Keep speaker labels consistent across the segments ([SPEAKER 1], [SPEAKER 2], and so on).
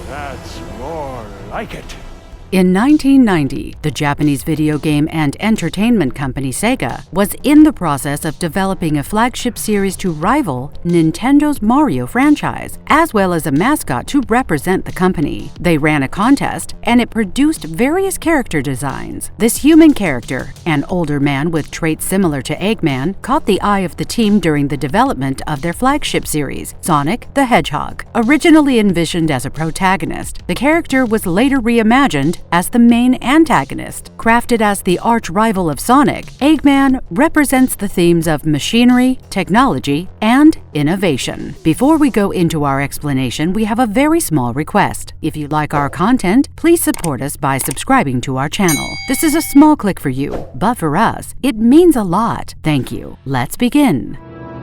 [SPEAKER 1] That's more like it.
[SPEAKER 2] In 1990, the Japanese video game and entertainment company Sega was in the process of developing a flagship series to rival Nintendo's Mario franchise, as well as a mascot to represent the company. They ran a contest, and it produced various character designs. This human character, an older man with traits similar to Eggman, caught the eye of the team during the development of their flagship series, Sonic the Hedgehog. Originally envisioned as a protagonist, the character was later reimagined as the main antagonist. Crafted as the arch-rival of Sonic, Eggman represents the themes of machinery, technology, and innovation. Before we go into our explanation, we have a very small request. If you like our content, please support us by subscribing to our channel. This is a small click for you, but for us, it means a lot. Thank you. Let's begin.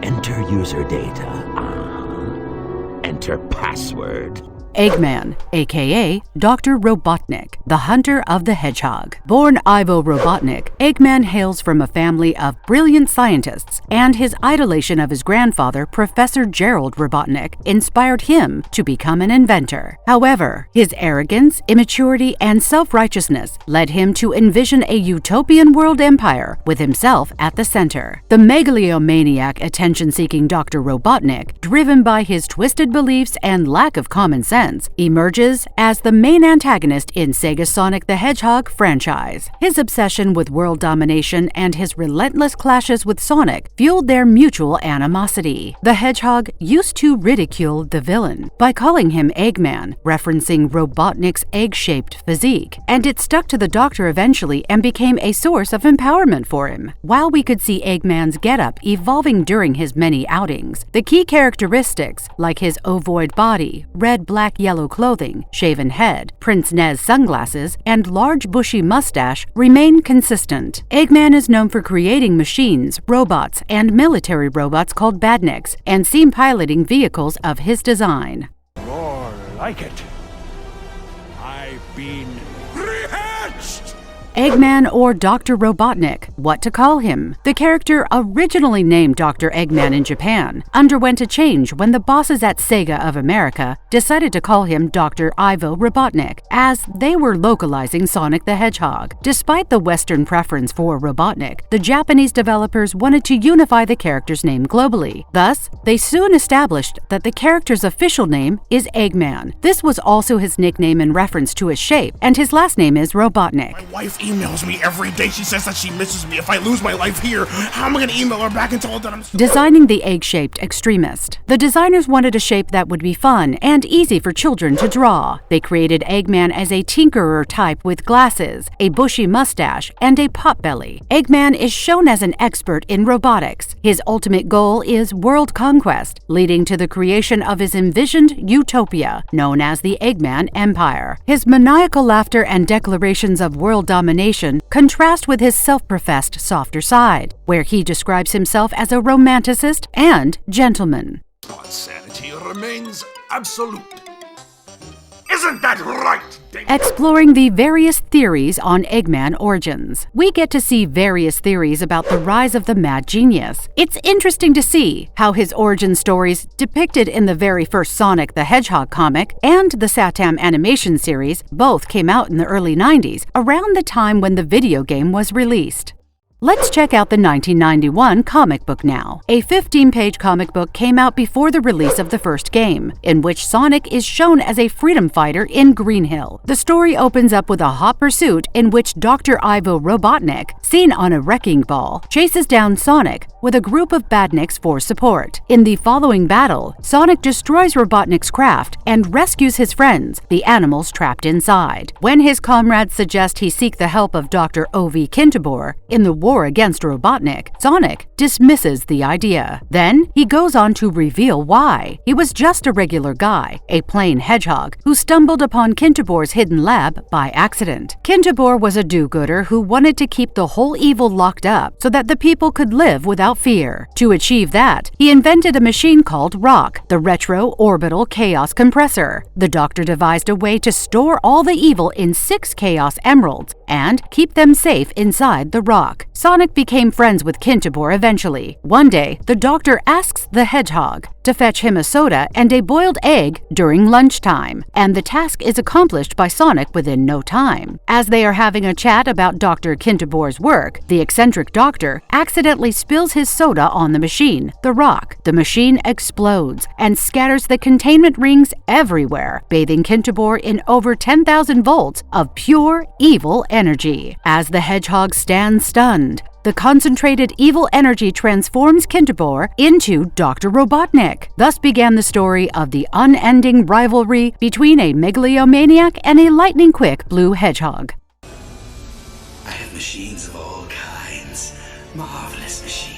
[SPEAKER 3] Enter user data. Enter password.
[SPEAKER 2] Eggman, aka Dr. Robotnik, the hunter of the hedgehog. Born Ivo Robotnik, Eggman hails from a family of brilliant scientists, and his idolation of his grandfather, Professor Gerald Robotnik, inspired him to become an inventor. However, his arrogance, immaturity, and self-righteousness led him to envision a utopian world empire with himself at the center. The megalomaniac, attention-seeking Dr. Robotnik, driven by his twisted beliefs and lack of common sense, emerges as the main antagonist in Sega's Sonic the Hedgehog franchise. His obsession with world domination and his relentless clashes with Sonic fueled their mutual animosity. The Hedgehog used to ridicule the villain by calling him Eggman, referencing Robotnik's egg-shaped physique, and it stuck to the Doctor eventually and became a source of empowerment for him. While we could see Eggman's getup evolving during his many outings, the key characteristics, like his ovoid body, red-black yellow clothing, shaven head, Prince Nez sunglasses, and large bushy mustache remain consistent. Eggman is known for creating machines, robots, and military robots called badniks, and seen piloting vehicles of his design.
[SPEAKER 1] More like it. I've been rehatched!
[SPEAKER 2] Eggman or Dr. Robotnik, what to call him? The character, originally named Dr. Eggman in Japan, underwent a change when the bosses at Sega of America decided to call him Dr. Ivo Robotnik, as they were localizing Sonic the Hedgehog. Despite the Western preference for Robotnik, the Japanese developers wanted to unify the character's name globally. Thus, they soon established that the character's official name is Eggman. This was also his nickname in reference to his shape, and his last name is Robotnik.
[SPEAKER 4] My wife emails me every day. She says that she misses me. If I lose my life here, how am I going to email her back and tell her that I'm still...
[SPEAKER 2] Designing the egg-shaped extremist. The designers wanted a shape that would be fun and easy for children to draw. They created Eggman as a tinkerer type with glasses, a bushy mustache, and a potbelly. Eggman is shown as an expert in robotics. His ultimate goal is world conquest, leading to the creation of his envisioned utopia, known as the Eggman Empire. His maniacal laughter and declarations of world domination contrast with his self-professed softer side, where he describes himself as a romanticist and gentleman.
[SPEAKER 4] God's sanity remains absolute. Isn't that right, Dave?
[SPEAKER 2] Exploring the various theories on Eggman origins. We get to see various theories about the rise of the mad genius. It's interesting to see how his origin stories depicted in the very first Sonic the Hedgehog comic and the Satam animation series both came out in the early 90s, around the time when the video game was released. Let's check out the 1991 comic book now. A 15-page comic book came out before the release of the first game, in which Sonic is shown as a freedom fighter in Green Hill. The story opens up with a hot pursuit in which Dr. Ivo Robotnik, seen on a wrecking ball, chases down Sonic with a group of badniks for support. In the following battle, Sonic destroys Robotnik's craft and rescues his friends, the animals trapped inside. When his comrades suggest he seek the help of Dr. O.V. Kintobor in the war against Robotnik, Sonic dismisses the idea. Then, he goes on to reveal why. He was just a regular guy, a plain hedgehog, who stumbled upon Kintobor's hidden lab by accident. Kintobor was a do-gooder who wanted to keep the whole evil locked up so that the people could live without fear. To achieve that, he invented a machine called Rock, the Retro-Orbital Chaos Compressor. The Doctor devised a way to store all the evil in 6 Chaos Emeralds and keep them safe inside the rock. Sonic became friends with Kintobor eventually. One day, the doctor asks the hedgehog to fetch him a soda and a boiled egg during lunchtime, and the task is accomplished by Sonic within no time. As they are having a chat about Dr. Kintobor's work, the eccentric doctor accidentally spills his soda on the machine, the rock. The machine explodes and scatters the containment rings everywhere, bathing Kintobor in over 10,000 volts of pure evil energy. As the hedgehog stands stunned, the concentrated evil energy transforms Kintobor into Dr. Robotnik. Thus began the story of the unending rivalry between a megalomaniac and a lightning-quick blue hedgehog.
[SPEAKER 5] I have machines of all kinds. Marvelous machines.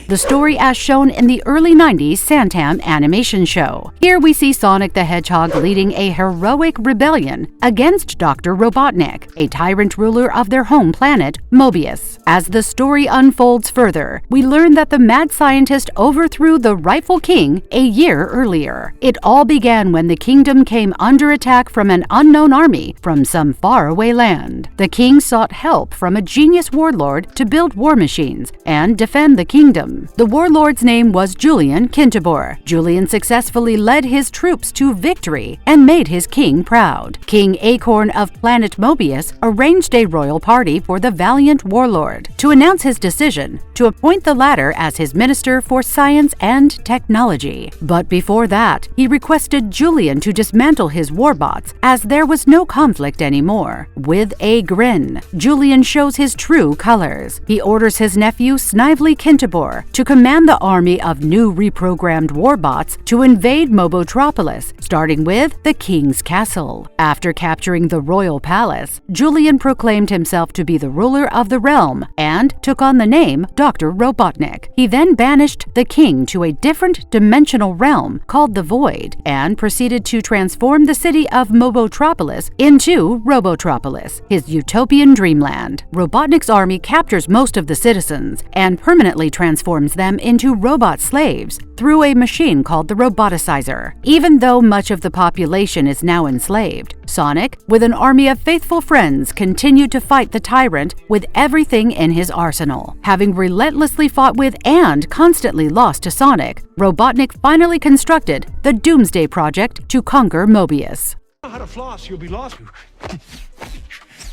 [SPEAKER 2] The story as shown in the early 90s Santam animation show. Here we see Sonic the Hedgehog leading a heroic rebellion against Dr. Robotnik, a tyrant ruler of their home planet, Mobius. As the story unfolds further, we learn that the mad scientist overthrew the rightful king a year earlier. It all began when the kingdom came under attack from an unknown army from some faraway land. The king sought help from a genius warlord to build war machines and defend the kingdom. The warlord's name was Julian Kintobor. Julian successfully led his troops to victory and made his king proud. King Acorn of planet Mobius arranged a royal party for the valiant warlord to announce his decision to appoint the latter as his minister for science and technology. But before that, he requested Julian to dismantle his warbots as there was no conflict anymore. With a grin, Julian shows his true colors. He orders his nephew Snively Kintobor to command the army of new reprogrammed warbots to invade Mobotropolis, starting with the King's Castle. After capturing the royal palace, Julian proclaimed himself to be the ruler of the realm and took on the name Dr. Robotnik. He then banished the king to a different dimensional realm called the Void and proceeded to transform the city of Mobotropolis into Robotropolis, his utopian dreamland. Robotnik's army captures most of the citizens and permanently transforms them into robot slaves through a machine called the Roboticizer. Even though much of the population is now enslaved, Sonic, with an army of faithful friends, continued to fight the tyrant with everything in his arsenal. Having relentlessly fought with and constantly lost to Sonic, Robotnik finally constructed the Doomsday Project to conquer Mobius.
[SPEAKER 1] How to floss, you'll be lost.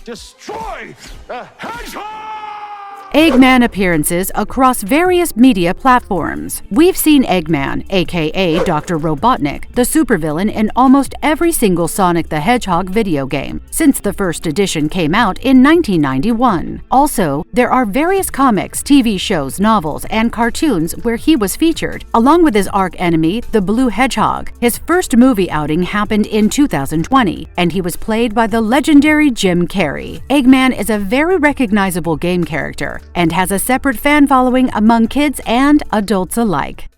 [SPEAKER 1] Destroy the hedgehog!
[SPEAKER 2] Eggman appearances across various media platforms. We've seen Eggman, aka Dr. Robotnik, the supervillain in almost every single Sonic the Hedgehog video game since the first edition came out in 1991. Also, there are various comics, TV shows, novels, and cartoons where he was featured, along with his arch-enemy, the Blue Hedgehog. His first movie outing happened in 2020, and he was played by the legendary Jim Carrey. Eggman is a very recognizable game character and has a separate fan following among kids and adults alike.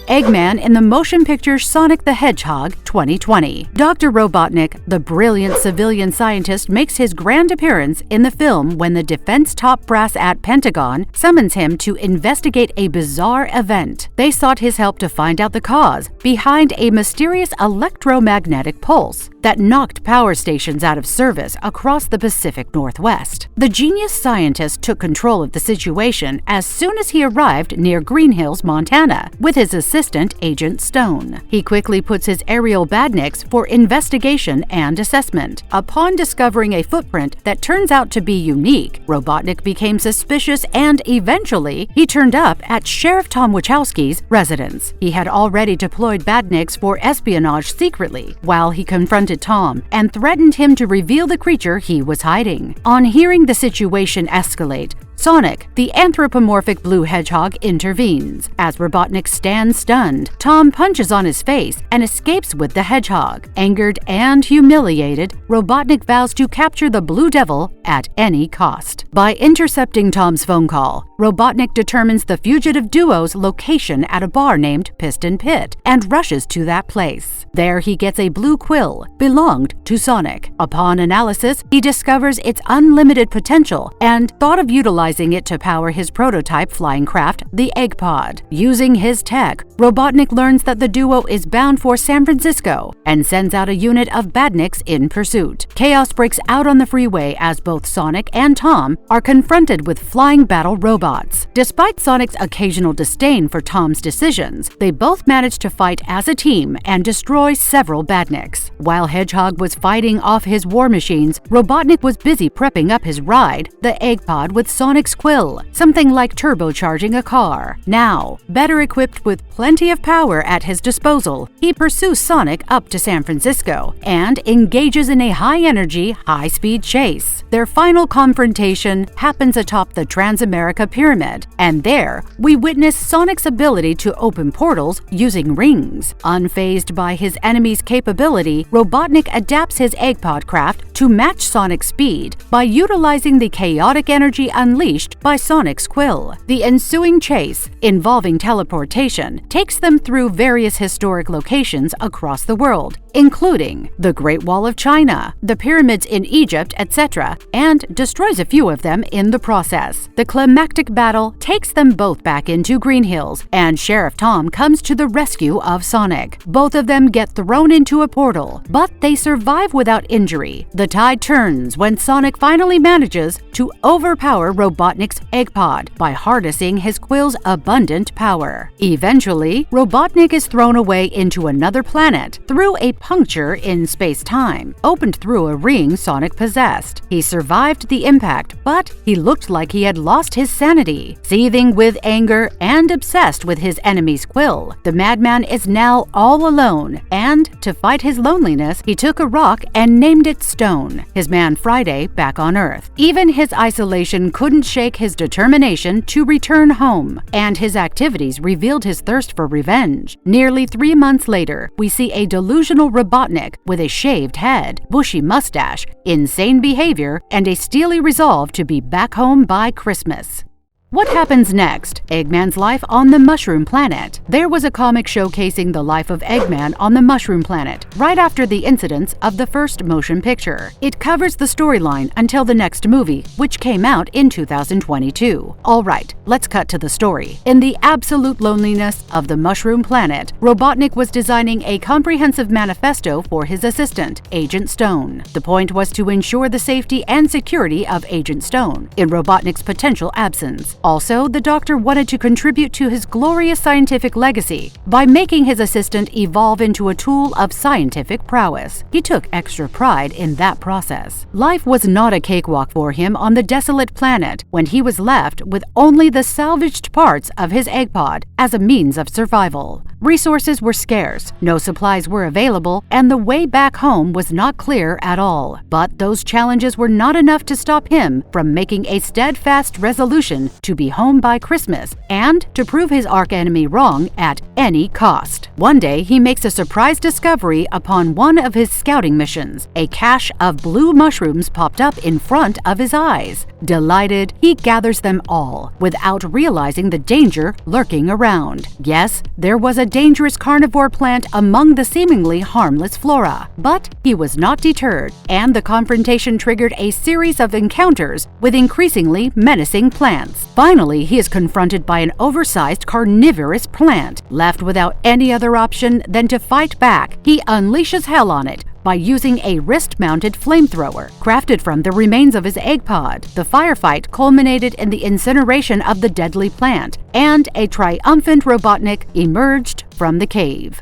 [SPEAKER 2] Eggman in the motion picture Sonic the Hedgehog 2020. Dr. Robotnik, the brilliant civilian scientist, makes his grand appearance in the film when the defense top brass at Pentagon summons him to investigate a bizarre event. They sought his help to find out the cause behind a mysterious electromagnetic pulse that knocked power stations out of service across the Pacific Northwest. The genius scientist took control of the situation as soon as he arrived near Green Hills, Montana, with his assistant, Agent Stone. He quickly puts his aerial badniks for investigation and assessment. Upon discovering a footprint that turns out to be unique, Robotnik became suspicious and eventually he turned up at Sheriff Tom Wachowski's residence. He had already deployed badniks for espionage secretly while he confronted Tom and threatened him to reveal the creature he was hiding. On hearing the situation escalate, Sonic, the anthropomorphic blue hedgehog, intervenes. As Robotnik stands stunned, Tom punches on his face and escapes with the hedgehog. Angered and humiliated, Robotnik vows to capture the Blue Devil at any cost. By intercepting Tom's phone call, Robotnik determines the fugitive duo's location at a bar named Piston Pit and rushes to that place. There he gets a blue quill, belonged to Sonic. Upon analysis, he discovers its unlimited potential and thought of utilizing utilizing it to power his prototype flying craft, the Eggpod. Using his tech, Robotnik learns that the duo is bound for San Francisco and sends out a unit of badniks in pursuit. Chaos breaks out on the freeway as both Sonic and Tom are confronted with flying battle robots. Despite Sonic's occasional disdain for Tom's decisions, they both manage to fight as a team and destroy several badniks. While Hedgehog was fighting off his war machines, Robotnik was busy prepping up his ride, the Eggpod, with Sonic's quill, something like turbocharging a car. Now, better equipped with plenty of power at his disposal, he pursues Sonic up to San Francisco and engages in a high-energy, high-speed chase. Their final confrontation happens atop the Transamerica Pyramid, and there, we witness Sonic's ability to open portals using rings. Unfazed by his enemy's capability, Robotnik adapts his Eggpod craft to match Sonic's speed by utilizing the chaotic energy unleashed by Sonic's quill. The ensuing chase, involving teleportation, takes them through various historic locations across the world, including the Great Wall of China, the pyramids in Egypt, etc., and destroys a few of them in the process. The climactic battle takes them both back into Green Hills, and Sheriff Tom comes to the rescue of Sonic. Both of them get thrown into a portal, but they survive without injury. The tide turns when Sonic finally manages to overpower Robotnik's Eggpod by harnessing his quill's abundant power. Eventually, Robotnik is thrown away into another planet through a puncture in space-time, opened through a ring Sonic possessed. He survived the impact, but he looked like he had lost his sanity. Seething with anger and obsessed with his enemy's quill, the madman is now all alone, and to fight his loneliness, he took a rock and named it Stone, his man Friday back on Earth. Even his isolation couldn't shake his determination to return home, and his activities revealed his thirst for revenge. Nearly 3 months later, we see a delusional Robotnik with a shaved head, bushy mustache, insane behavior, and a steely resolve to be back home by Christmas. What happens next? Eggman's life on the Mushroom Planet. There was a comic showcasing the life of Eggman on the Mushroom Planet, right after the incidents of the first motion picture. It covers the storyline until the next movie, which came out in 2022. Alright, let's cut to the story. In the absolute loneliness of the Mushroom Planet, Robotnik was designing a comprehensive manifesto for his assistant, Agent Stone. The point was to ensure the safety and security of Agent Stone in Robotnik's potential absence. Also, the Doctor wanted to contribute to his glorious scientific legacy by making his assistant evolve into a tool of scientific prowess. He took extra pride in that process. Life was not a cakewalk for him on the desolate planet when he was left with only the salvaged parts of his Eggpod as a means of survival. Resources were scarce, no supplies were available, and the way back home was not clear at all. But those challenges were not enough to stop him from making a steadfast resolution to be home by Christmas and to prove his archenemy wrong at any cost. One day, he makes a surprise discovery upon one of his scouting missions. A cache of blue mushrooms popped up in front of his eyes. Delighted, he gathers them all, without realizing the danger lurking around. Yes, there was a dangerous carnivore plant among the seemingly harmless flora, but he was not deterred, and the confrontation triggered a series of encounters with increasingly menacing plants. Finally, he is confronted by an oversized carnivorous plant. Left without any other option than to fight back, he unleashes hell on it by using a wrist-mounted flamethrower crafted from the remains of his Eggpod. The firefight culminated in the incineration of the deadly plant, and a triumphant Robotnik emerged from the cave.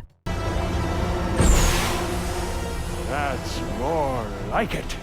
[SPEAKER 1] That's more like it.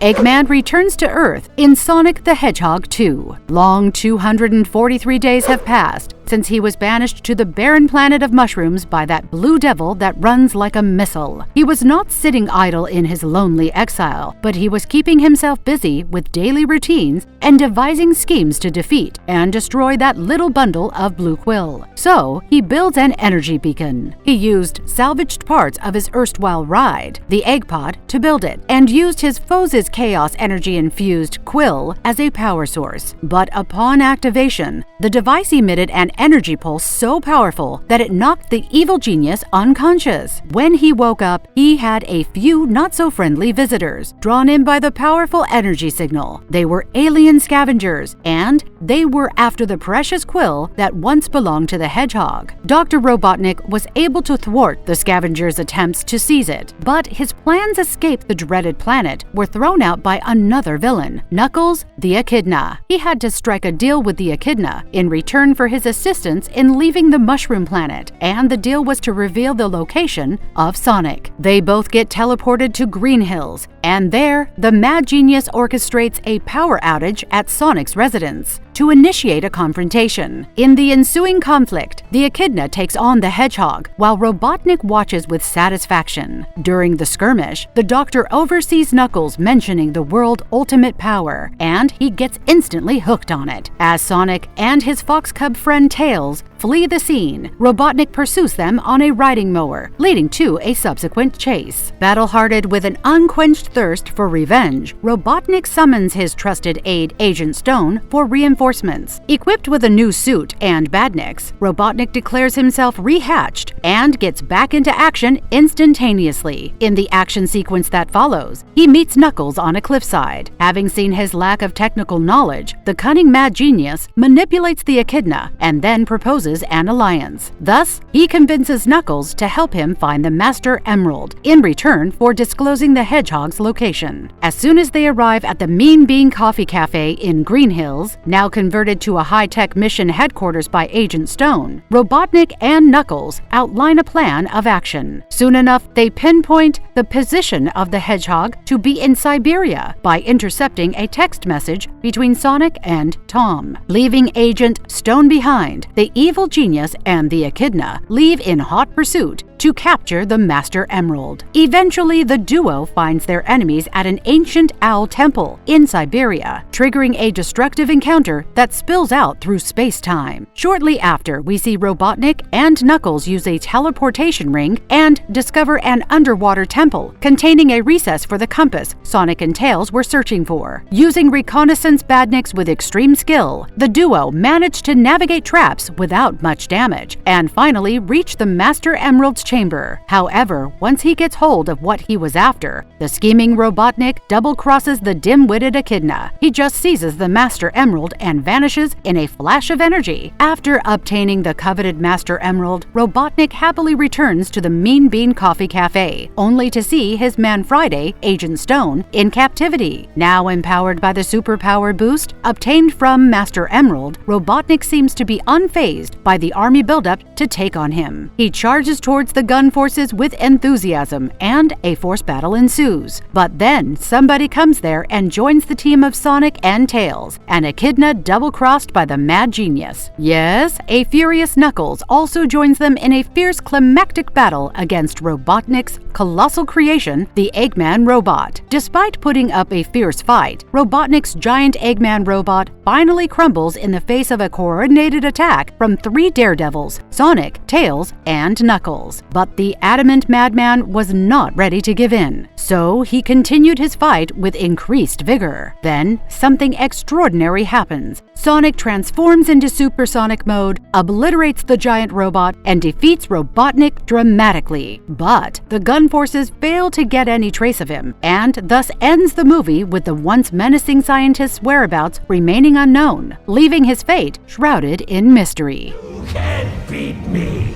[SPEAKER 2] Eggman returns to Earth in Sonic the Hedgehog 2. Long 243 days have passed since he was banished to the barren planet of mushrooms by that blue devil that runs like a missile. He was not sitting idle in his lonely exile, but he was keeping himself busy with daily routines and devising schemes to defeat and destroy that little bundle of blue quill. So, he builds an energy beacon. He used salvaged parts of his erstwhile ride, the Eggpod, to build it, and used his foes' chaos energy-infused quill as a power source. But upon activation, the device emitted an energy pulse so powerful that it knocked the evil genius unconscious. When he woke up, he had a few not-so-friendly visitors, drawn in by the powerful energy signal. They were alien scavengers, and they were after the precious quill that once belonged to the hedgehog. Dr. Robotnik was able to thwart the scavengers' attempts to seize it, but his plans to escape the dreaded planet were thrown out by another villain, Knuckles the Echidna. He had to strike a deal with the Echidna in return for his assistance in leaving the Mushroom Planet, and the deal was to reveal the location of Sonic. They both get teleported to Green Hills, and there, the mad genius orchestrates a power outage at Sonic's residence to initiate a confrontation. In the ensuing conflict, the Echidna takes on the Hedgehog, while Robotnik watches with satisfaction. During the skirmish, the Doctor oversees Knuckles mentioning the world's ultimate power, and he gets instantly hooked on it. As Sonic and his fox cub friend Tails flee the scene, Robotnik pursues them on a riding mower, leading to a subsequent chase. Battle-hearted with an unquenched thirst for revenge, Robotnik summons his trusted aide Agent Stone for reinforcements. Equipped with a new suit and badniks, Robotnik declares himself rehatched and gets back into action instantaneously. In the action sequence that follows, he meets Knuckles on a cliffside. Having seen his lack of technical knowledge, the cunning mad genius manipulates the Echidna and then proposes an alliance. Thus, he convinces Knuckles to help him find the Master Emerald in return for disclosing the Hedgehog's location. As soon as they arrive at the Mean Bean Coffee Cafe in Green Hills, now converted to a high-tech mission headquarters by Agent Stone, Robotnik and Knuckles outline a plan of action. Soon enough, they pinpoint the position of the Hedgehog to be in Siberia by intercepting a text message between Sonic and Tom. Leaving Agent Stone behind, the evil genius and the Echidna leave in hot pursuit to capture the Master Emerald. Eventually, the duo finds their enemies at an ancient owl temple in Siberia, triggering a destructive encounter that spills out through space-time. Shortly after, we see Robotnik and Knuckles use a teleportation ring and discover an underwater temple containing a recess for the compass Sonic and Tails were searching for. Using reconnaissance badniks with extreme skill, the duo managed to navigate traps without much damage and finally reach the Master Emerald's chamber. However, once he gets hold of what he was after, the scheming Robotnik double-crosses the dim-witted Echidna. He just seizes the Master Emerald and vanishes in a flash of energy. After obtaining the coveted Master Emerald, Robotnik happily returns to the Mean Bean Coffee Cafe, only to see his man Friday, Agent Stone, in captivity. Now empowered by the superpower boost obtained from Master Emerald, Robotnik seems to be unfazed by the army buildup to take on him. He charges towards the gun forces with enthusiasm, and a force battle ensues. But then, somebody comes there and joins the team of Sonic and Tails, and Echidna double-crossed by the mad genius. Yes, a furious Knuckles also joins them in a fierce climactic battle against Robotnik's colossal creation, the Eggman robot. Despite putting up a fierce fight, Robotnik's giant Eggman robot finally crumbles in the face of a coordinated attack from 3 daredevils, Sonic, Tails, and Knuckles. But the adamant madman was not ready to give in, so he continued his fight with increased vigor. Then, something extraordinary happens. Sonic transforms into supersonic mode, obliterates the giant robot, and defeats Robotnik dramatically. But the gun forces fail to get any trace of him, and thus ends the movie with the once menacing scientist's whereabouts remaining unknown, leaving his fate shrouded in mystery.
[SPEAKER 1] You can't beat me.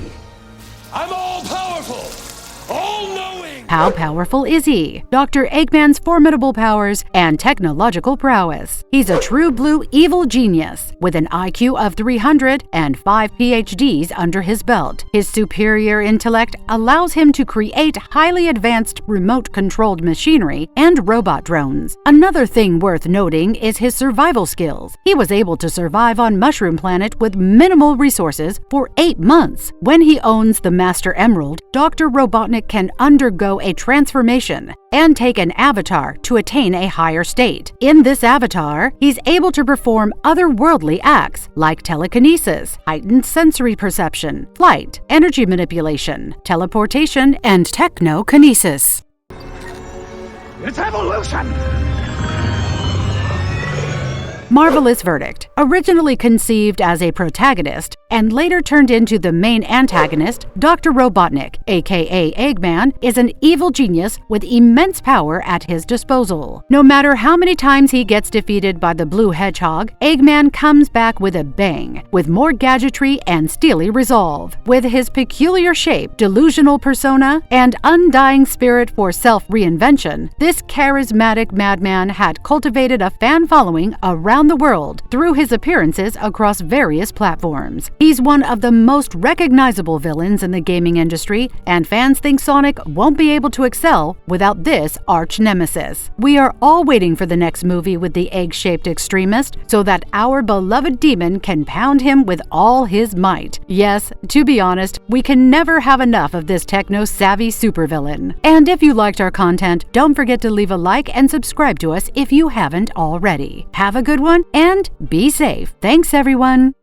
[SPEAKER 1] I'm all-powerful, all-knowing.
[SPEAKER 2] How powerful is he? Dr. Eggman's formidable powers and technological prowess. He's a true blue evil genius with an IQ of 300 and 5 PhDs under his belt. His superior intellect allows him to create highly advanced remote-controlled machinery and robot drones. Another thing worth noting is his survival skills. He was able to survive on Mushroom Planet with minimal resources for 8 months. When he owns the Master Emerald, Dr. Robotnik can undergo a transformation and take an avatar to attain a higher state. In this avatar, he's able to perform otherworldly acts like telekinesis, heightened sensory perception, flight, energy manipulation, teleportation, and technokinesis.
[SPEAKER 1] It's evolution!
[SPEAKER 2] Marvelous verdict. Originally conceived as a protagonist and later turned into the main antagonist, Dr. Robotnik, aka Eggman, is an evil genius with immense power at his disposal. No matter how many times he gets defeated by the blue hedgehog, Eggman comes back with a bang, with more gadgetry and steely resolve. With his peculiar shape, delusional persona, and undying spirit for self-reinvention, this charismatic madman had cultivated a fan following around the world through his appearances across various platforms. He's one of the most recognizable villains in the gaming industry, and fans think Sonic won't be able to excel without this arch-nemesis. We are all waiting for the next movie with the egg-shaped extremist so that our beloved demon can pound him with all his might. Yes, to be honest, we can never have enough of this techno-savvy supervillain. And if you liked our content, don't forget to leave a like and subscribe to us if you haven't already. Have a good one and be safe. Thanks, everyone.